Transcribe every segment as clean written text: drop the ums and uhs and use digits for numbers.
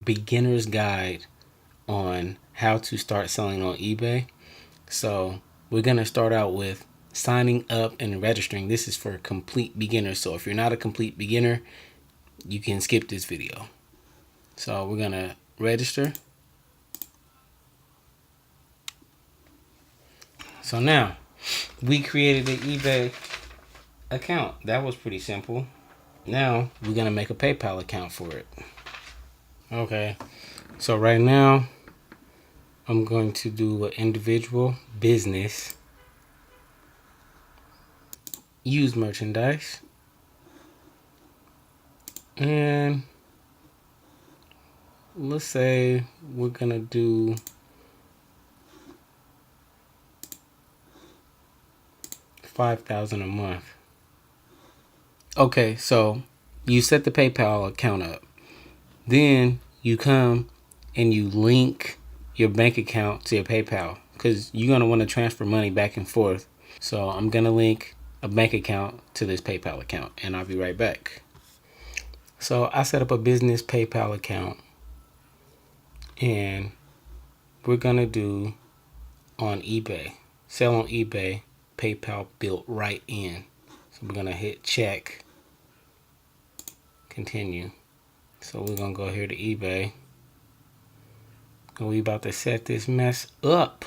beginner's guide on how to start selling on eBay. So we're going to start out with signing up and registering. This is for complete beginners. So if you're not a complete beginner, you can skip this video. So we're going to register. So now we created an eBay account. That was pretty simple. Now we're going to make a PayPal account for it. Okay. So right now I'm going to do an individual business, use merchandise, and let's say we're gonna do $5,000 a month. Okay, so you set the PayPal account up. Then you come and you link your bank account to your PayPal because you're gonna want to transfer money back and forth. So I'm gonna link a bank account to this PayPal account, and I'll be right back. So I set up a business PayPal account, and we're gonna do on eBay, sell on eBay, PayPal built right in. So we're gonna hit check, continue. So we're gonna go here to eBay, and we about to set this mess up.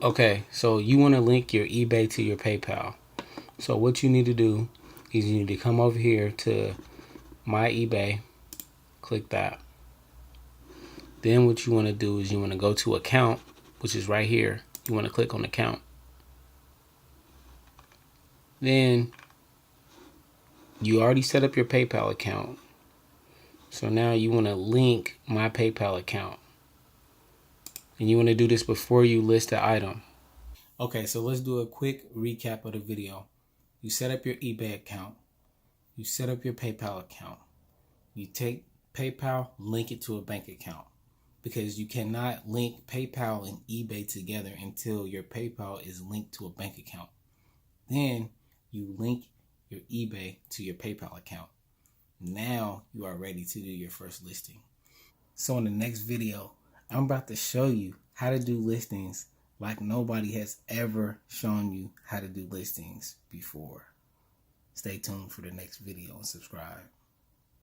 Okay, so you want to link your eBay to your PayPal. So what you need to do is you need to come over here to my eBay, click that. Then what you want to do is you want to go to account, which is right here. You want to click on account. Then you already set up your PayPal account. So now you want to link my PayPal account. And you want to do this before you list the item. Okay, so let's do a quick recap of the video. You set up your eBay account. You set up your PayPal account. You take PayPal, link it to a bank account. Because you cannot link PayPal and eBay together until your PayPal is linked to a bank account. Then you link your eBay to your PayPal account. Now you are ready to do your first listing. So in the next video, I'm about to show you how to do listings like nobody has ever shown you how to do listings before. Stay tuned for the next video and subscribe.